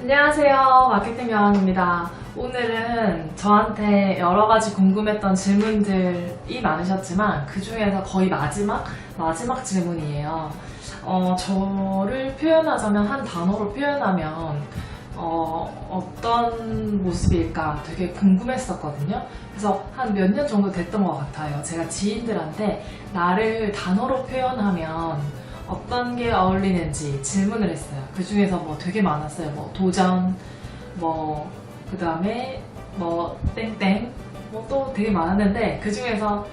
안녕하세요. 마케팅 여왕입니다. 오늘은 저한테 여러 가지 궁금했던 질문들이 많으셨지만 그 중에서 거의 마지막 질문이에요. 저를 표현하자면 한 단어로 표현하면 어떤 모습일까 되게 궁금했었거든요. 그래서 한 몇 년 정도 됐던 것 같아요. 제가 지인들한테 나를 단어로 표현하면 어떤 게 어울리는지 질문을 했어요. 그 중에서 뭐 되게 많았어요. 뭐 도전, 그 다음에 땡땡, 또 되게 많았는데 그 중에서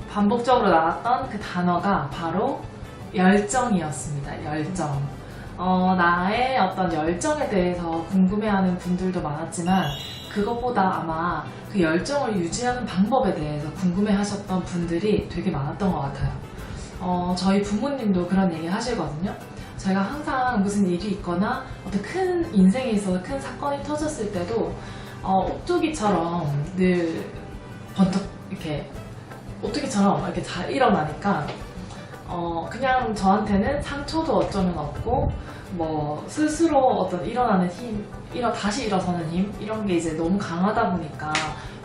반복적으로 나왔던 그 단어가 바로 열정이었습니다. 열정. 나의 어떤 열정에 대해서 궁금해하는 분들도 많았지만 그것보다 아마 그 열정을 유지하는 방법에 대해서 궁금해하셨던 분들이 되게 많았던 것 같아요. 저희 부모님도 그런 얘기 하시거든요. 저희가 항상 무슨 일이 있거나 어떤 큰 인생에 있어서 큰 사건이 터졌을 때도 오뚜기처럼 늘 번쩍 이렇게 오뚜기처럼 이렇게 잘 일어나니까 그냥 저한테는 상처도 어쩌면 없고 스스로 어떤 일어나는 힘, 다시 일어서는 힘 이런 게 이제 너무 강하다 보니까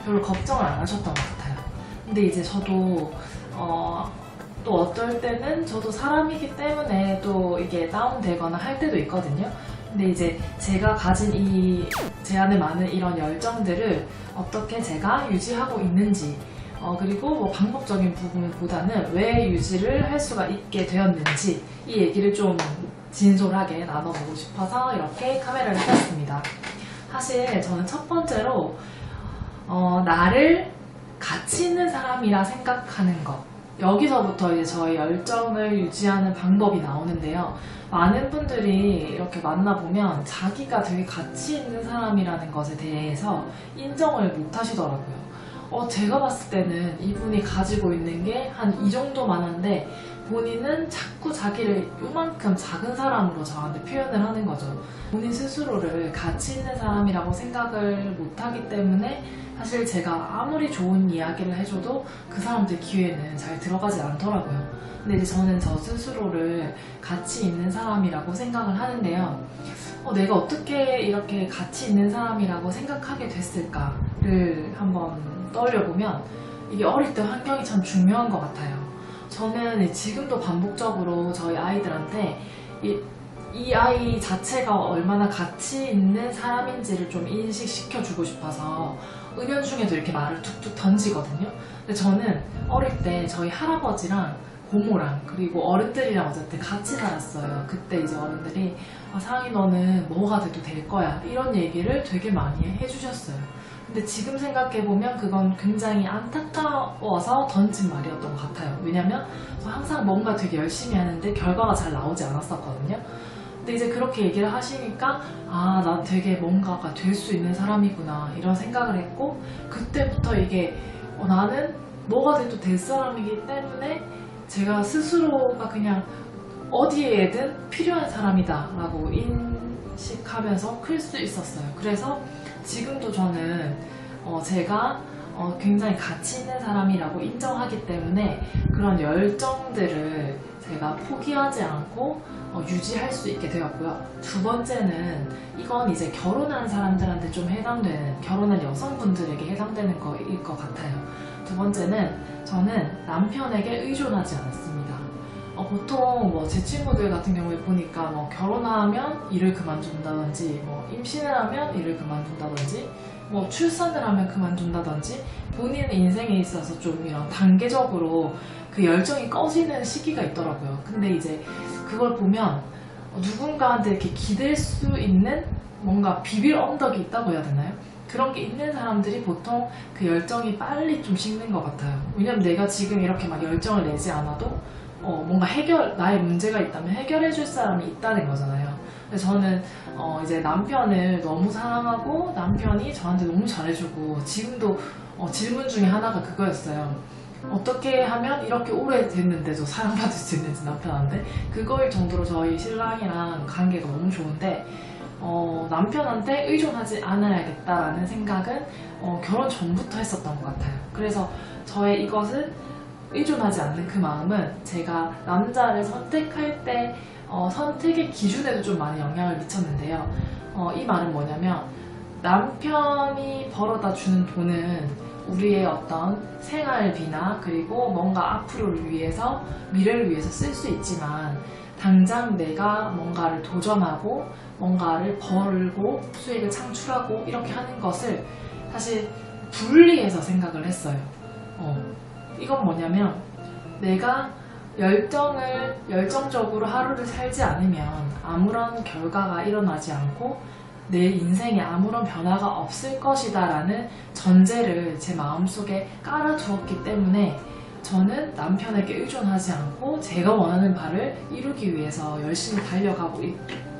별로 걱정을 안 하셨던 것 같아요. 근데 이제 저도 또 어떨 때는 저도 사람이기 때문에 또 이게 다운되거나 할 때도 있거든요. 근데 이제 제가 가진 제 안에 많은 이런 열정들을 어떻게 제가 유지하고 있는지 그리고 방법적인 부분보다는 왜 유지를 할 수가 있게 되었는지 이 얘기를 좀 진솔하게 나눠보고 싶어서 이렇게 카메라를 켰습니다. 사실 저는 첫 번째로 나를 가치 있는 사람이라 생각하는 것, 여기서부터 이제 저의 열정을 유지하는 방법이 나오는데요. 많은 분들이 이렇게 만나보면 자기가 되게 가치 있는 사람이라는 것에 대해서 인정을 못 하시더라고요. 제가 봤을 때는 이분이 가지고 있는 게 한 이 정도만 한데 본인은 자꾸 자기를 요만큼 작은 사람으로 저한테 표현을 하는 거죠. 본인 스스로를 가치 있는 사람이라고 생각을 못 하기 때문에 사실 제가 아무리 좋은 이야기를 해줘도 그 사람들 귀에는 잘 들어가지 않더라고요. 근데 이제 저는 저 스스로를 가치 있는 사람이라고 생각을 하는데요. 내가 어떻게 이렇게 가치 있는 사람이라고 생각하게 됐을까를 한번 떠올려보면 이게 어릴 때 환경이 참 중요한 것 같아요. 저는 지금도 반복적으로 저희 아이들한테 이 아이 자체가 얼마나 가치 있는 사람인지를 좀 인식시켜주고 싶어서 은연중에도 이렇게 말을 툭툭 던지거든요. 근데 저는 어릴 때 저희 할아버지랑 고모랑 그리고 어른들이랑 어쨌든 같이 살았어요. 그때 이제 어른들이 상희 너는 뭐가 돼도 될 거야 이런 얘기를 되게 많이 해주셨어요. 근데 지금 생각해보면 그건 굉장히 안타까워서 던진 말이었던 것 같아요. 왜냐면 저 항상 뭔가 되게 열심히 하는데 결과가 잘 나오지 않았었거든요. 근데 이제 그렇게 얘기를 하시니까 난 되게 뭔가가 될 수 있는 사람이구나 이런 생각을 했고, 그때부터 이게 나는 뭐가 돼도 될 사람이기 때문에 제가 스스로가 그냥 어디에든 필요한 사람이다 라고 인식하면서 클 수 있었어요. 그래서 지금도 저는 제가 굉장히 가치 있는 사람이라고 인정하기 때문에 그런 열정들을 제가 포기하지 않고 유지할 수 있게 되었고요. 두 번째는 이건 이제 결혼한 사람들한테 좀 해당되는, 결혼한 여성분들에게 해당되는 거일 것 같아요. 두 번째는 저는 남편에게 의존하지 않았습니다. 보통 제 친구들 같은 경우에 보니까 결혼하면 일을 그만둔다든지 임신을 하면 일을 그만둔다든지 출산을 하면 그만둔다든지 본인의 인생에 있어서 좀 이런 단계적으로 그 열정이 꺼지는 시기가 있더라고요. 근데 이제 그걸 보면 누군가한테 이렇게 기댈 수 있는 뭔가 비빌 언덕이 있다고 해야 되나요? 그런 게 있는 사람들이 보통 그 열정이 빨리 좀 식는 것 같아요. 왜냐면 내가 지금 이렇게 막 열정을 내지 않아도 뭔가 나의 문제가 있다면 해결해 줄 사람이 있다는 거잖아요. 그래서 저는 이제 남편을 너무 사랑하고 남편이 저한테 너무 잘해주고, 지금도 질문 중에 하나가 그거였어요. 어떻게 하면 이렇게 오래 됐는데도 사랑받을 수 있는지 남편한테, 그거일 정도로 저희 신랑이랑 관계가 너무 좋은데 남편한테 의존하지 않아야겠다라는 생각은 결혼 전부터 했었던 것 같아요. 그래서 저의 이것은 의존하지 않는 그 마음은 제가 남자를 선택할 때 선택의 기준에도 좀 많이 영향을 미쳤는데요. 이 말은 뭐냐면 남편이 벌어다 주는 돈은 우리의 어떤 생활비나 그리고 뭔가 앞으로를 위해서 미래를 위해서 쓸 수 있지만 당장 내가 뭔가를 도전하고 뭔가를 벌고 수익을 창출하고 이렇게 하는 것을 사실 분리해서 생각을 했어요. 이건 뭐냐면 내가 열정적으로 하루를 살지 않으면 아무런 결과가 일어나지 않고 내 인생에 아무런 변화가 없을 것이다 라는 전제를 제 마음속에 깔아두었기 때문에 저는 남편에게 의존하지 않고 제가 원하는 바를 이루기 위해서 열심히 달려가고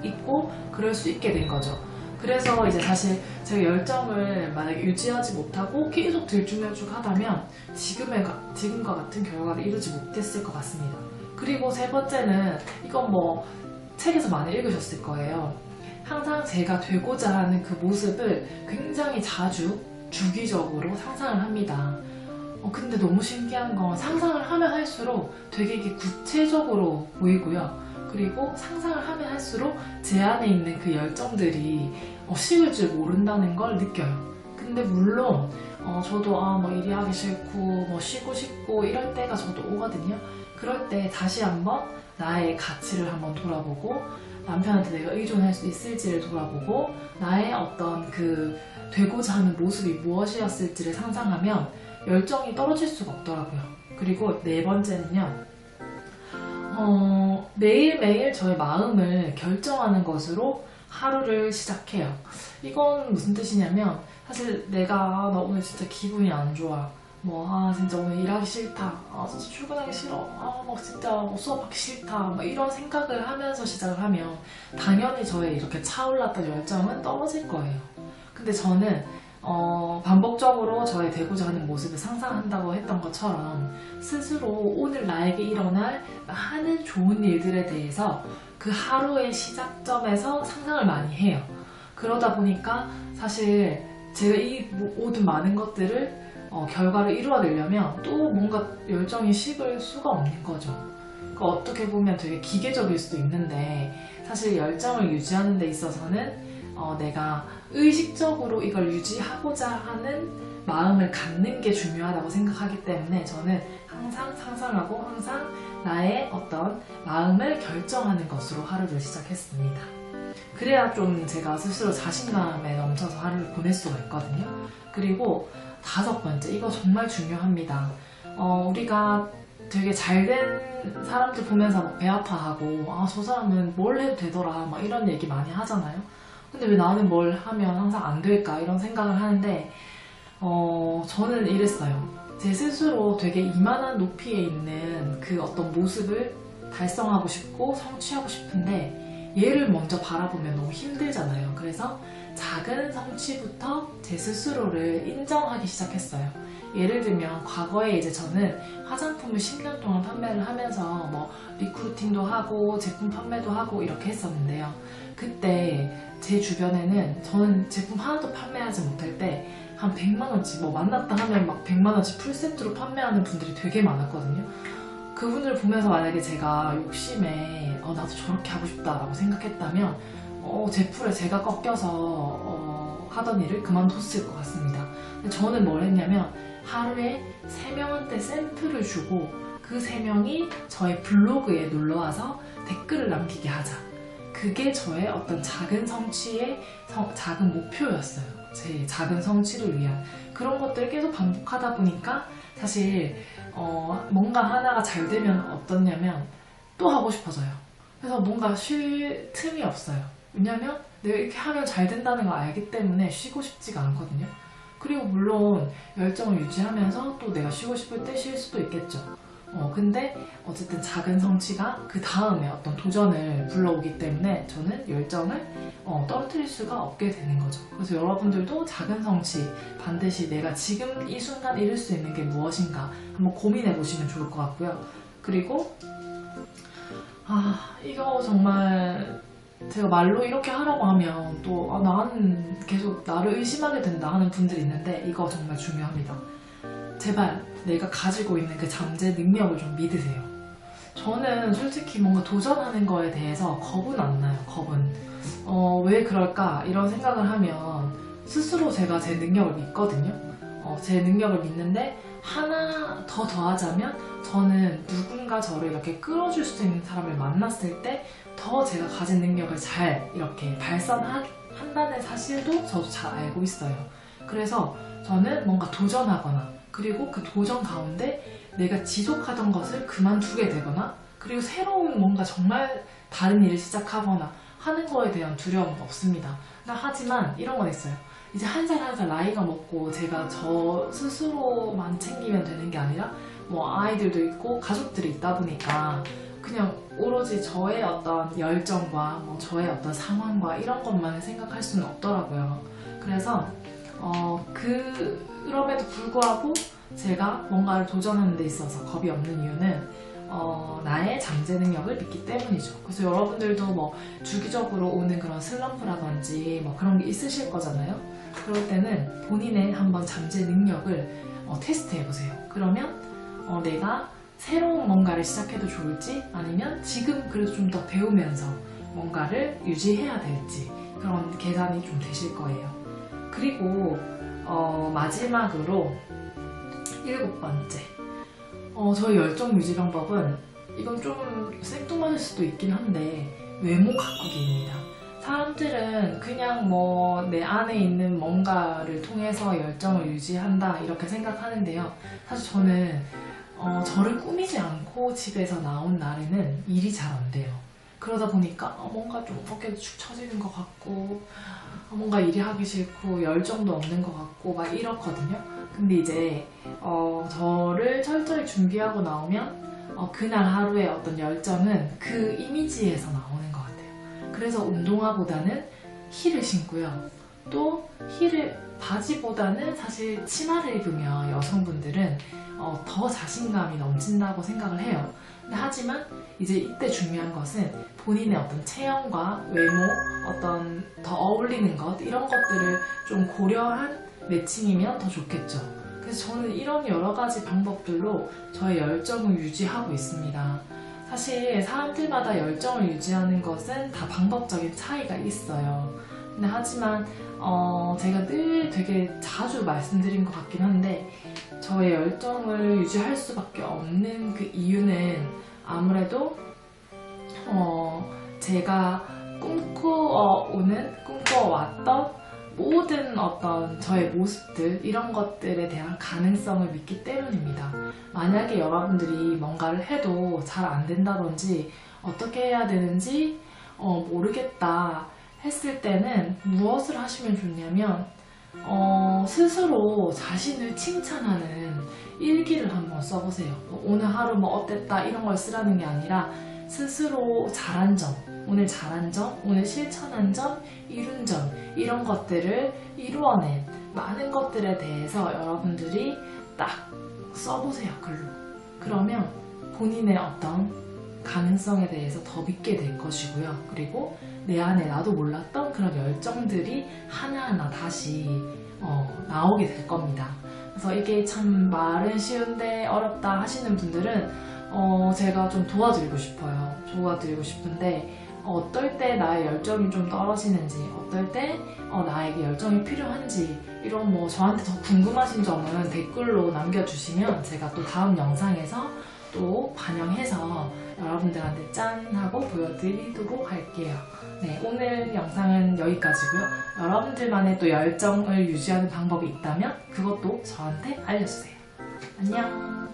있고 그럴 수 있게 된 거죠. 그래서 이제 사실 제가 열정을 만약에 유지하지 못하고 계속 들쭉날쭉 하다면 지금과 같은 결과를 이루지 못했을 것 같습니다. 그리고 세 번째는 이건 뭐 책에서 많이 읽으셨을 거예요. 항상 제가 되고자 하는 그 모습을 굉장히 자주 주기적으로 상상을 합니다. 근데 너무 신기한 건 상상을 하면 할수록 되게 이게 구체적으로 보이고요. 그리고 상상을 하면 할수록 제 안에 있는 그 열정들이 식을 줄 모른다는 걸 느껴요. 근데 물론 저도 뭐 일이 하기 싫고 뭐 쉬고 싶고 이럴 때가 저도 오거든요. 그럴 때 다시 한번 나의 가치를 한번 돌아보고 남편한테 내가 의존할 수 있을지를 돌아보고 나의 어떤 그 되고자 하는 모습이 무엇이었을지를 상상하면 열정이 떨어질 수가 없더라고요. 그리고 네 번째는요. 매일매일 저의 마음을 결정하는 것으로 하루를 시작해요. 이건 무슨 뜻이냐면 사실 나 오늘 진짜 기분이 안 좋아. 진짜 오늘 일하기 싫다. 진짜 출근하기 싫어. 진짜 수업하기 싫다. 이런 생각을 하면서 시작을 하면 당연히 저의 이렇게 차올랐던 열정은 떨어질 거예요. 근데 저는 반복적으로 저의 되고자 하는 모습을 상상한다고 했던 것처럼 스스로 오늘 나에게 일어날 많은 좋은 일들에 대해서 그 하루의 시작점에서 상상을 많이 해요. 그러다 보니까 사실 제가 이 모든 많은 것들을 결과를 이루어내려면 또 뭔가 열정이 식을 수가 없는 거죠. 그러니까 어떻게 보면 되게 기계적일 수도 있는데 사실 열정을 유지하는 데 있어서는 내가 의식적으로 이걸 유지하고자 하는 마음을 갖는 게 중요하다고 생각하기 때문에 저는 항상 상상하고 항상 나의 어떤 마음을 결정하는 것으로 하루를 시작했습니다. 그래야 좀 제가 스스로 자신감에 넘쳐서 하루를 보낼 수가 있거든요. 그리고 다섯 번째, 이거 정말 중요합니다. 우리가 되게 잘된 사람들 보면서 막 배 아파하고 저 사람은 뭘 해도 되더라 이런 얘기 많이 하잖아요. 근데 왜 나는 뭘 하면 항상 안 될까 이런 생각을 하는데 저는 이랬어요. 제 스스로 되게 이만한 높이에 있는 그 어떤 모습을 달성하고 싶고 성취하고 싶은데 얘를 먼저 바라보면 너무 힘들잖아요. 그래서 작은 성취부터 제 스스로를 인정하기 시작했어요. 예를 들면 과거에 이제 저는 화장품을 10년 동안 판매를 하면서 리크루팅도 하고 제품 판매도 하고 이렇게 했었는데요. 그때 제 주변에는 저는 제품 하나도 판매하지 못할 때 한 100만원치 만났다 하면 막 100만원치 풀세트로 판매하는 분들이 되게 많았거든요. 그분들 보면서 만약에 제가 욕심에 나도 저렇게 하고 싶다라고 생각했다면 제 풀에 제가 꺾여서 하던 일을 그만뒀을 것 같습니다. 근데 저는 뭘 했냐면 하루에 3명한테 샘플을 주고 그 3명이 저의 블로그에 놀러와서 댓글을 남기게 하자. 그게 저의 어떤 작은 성취의 작은 목표였어요. 제 작은 성취를 위한 그런 것들을 계속 반복하다 보니까 사실 뭔가 하나가 잘 되면 어떻냐면 또 하고 싶어져요. 그래서 뭔가 쉴 틈이 없어요. 왜냐면 내가 이렇게 하면 잘 된다는 걸 알기 때문에 쉬고 싶지가 않거든요. 그리고 물론 열정을 유지하면서 또 내가 쉬고 싶을 때 쉴 수도 있겠죠. 근데 어쨌든 작은 성취가 그 다음에 어떤 도전을 불러오기 때문에 저는 열정을 떨어뜨릴 수가 없게 되는 거죠. 그래서 여러분들도 작은 성취 반드시 내가 지금 이 순간 이룰 수 있는 게 무엇인가 한번 고민해 보시면 좋을 것 같고요. 그리고 이거 정말 제가 말로 이렇게 하라고 하면 또 나는 계속 나를 의심하게 된다 하는 분들이 있는데 이거 정말 중요합니다. 제발 내가 가지고 있는 그 잠재 능력을 좀 믿으세요. 저는 솔직히 뭔가 도전하는 거에 대해서 겁은 안 나요. 겁은. 왜 그럴까? 이런 생각을 하면 스스로 제가 제 능력을 믿거든요. 제 능력을 믿는데 하나 더 더하자면 저는 누군가 저를 이렇게 끌어줄 수 있는 사람을 만났을 때 더 제가 가진 능력을 잘 이렇게 발산한다는 사실도 저도 잘 알고 있어요. 그래서 저는 뭔가 도전하거나 그리고 그 도전 가운데 내가 지속하던 것을 그만두게 되거나 그리고 새로운 뭔가 정말 다른 일을 시작하거나 하는 거에 대한 두려움은 없습니다. 하지만 이런 건 있어요. 이제 한 살 한 살 나이가 먹고 제가 저 스스로만 챙기면 되는 게 아니라 뭐 아이들도 있고 가족들이 있다 보니까 그냥 오로지 저의 어떤 열정과 뭐 저의 어떤 상황과 이런 것만 생각할 수는 없더라고요. 그래서 그럼에도 불구하고 제가 뭔가를 도전하는 데 있어서 겁이 없는 이유는 나의 잠재 능력을 믿기 때문이죠. 그래서 여러분들도 뭐 주기적으로 오는 그런 슬럼프라든지 뭐 그런 게 있으실 거잖아요. 그럴 때는 본인의 한번 잠재 능력을 테스트 해보세요. 그러면 내가 새로운 뭔가를 시작해도 좋을지 아니면 지금 그래도 좀 더 배우면서 뭔가를 유지해야 될지 그런 계산이 좀 되실 거예요. 그리고 마지막으로 7번째 저의 열정 유지 방법은 이건 좀 생뚱맞을 수도 있긴 한데 외모 가꾸기입니다. 사람들은 그냥 뭐 내 안에 있는 뭔가를 통해서 열정을 유지한다 이렇게 생각하는데요. 사실 저는 저를 꾸미지 않고 집에서 나온 날에는 일이 잘 안 돼요. 그러다 보니까 뭔가 좀 어깨도 축 처지는 것 같고 뭔가 일이 하기 싫고 열정도 없는 것 같고 막 이렇거든요. 근데 이제 저를 철저히 준비하고 나오면 그날 하루의 어떤 열정은 그 이미지에서 나오는 것 같아요. 그래서 운동화보다는 힐을 신고요. 또 힐을 바지보다는 사실 치마를 입으면 여성분들은 더 자신감이 넘친다고 생각을 해요. 근데 하지만 이제 이때 중요한 것은 본인의 어떤 체형과 외모, 어떤 더 어울리는 것 이런 것들을 좀 고려한 매칭이면 더 좋겠죠. 그래서 저는 이런 여러 가지 방법들로 저의 열정을 유지하고 있습니다. 사실 사람들마다 열정을 유지하는 것은 다 방법적인 차이가 있어요. 근데 하지만 제가 늘 되게 자주 말씀드린 것 같긴 한데 저의 열정을 유지할 수밖에 없는 그 이유는 아무래도 제가 꿈꿔왔던 모든 어떤 저의 모습들 이런 것들에 대한 가능성을 믿기 때문입니다. 만약에 여러분들이 뭔가를 해도 잘 안 된다든지 어떻게 해야 되는지 모르겠다 했을 때는 무엇을 하시면 좋냐면 스스로 자신을 칭찬하는 일기를 한번 써보세요. 오늘 하루 뭐 어땠다 이런 걸 쓰라는 게 아니라 스스로 잘한 점, 오늘 잘한 점, 오늘 실천한 점, 이룬 점 이런 것들을 이루어낸 많은 것들에 대해서 여러분들이 딱 써보세요. 글로. 그러면 본인의 어떤 가능성에 대해서 더 믿게 될 것이고요. 그리고 내 안에 나도 몰랐던 그런 열정들이 하나하나 다시 나오게 될 겁니다. 그래서 이게 참 말은 쉬운데 어렵다 하시는 분들은 제가 좀 도와드리고 싶어요. 도와드리고 싶은데 어떨 때 나의 열정이 좀 떨어지는지 어떨 때 나에게 열정이 필요한지 이런 뭐 저한테 더 궁금하신 점은 댓글로 남겨주시면 제가 또 다음 영상에서 또 반영해서 여러분들한테 짠 하고 보여드리도록 할게요. 네, 오늘 영상은 여기까지고요. 여러분들만의 또 열정을 유지하는 방법이 있다면 그것도 저한테 알려주세요. 안녕.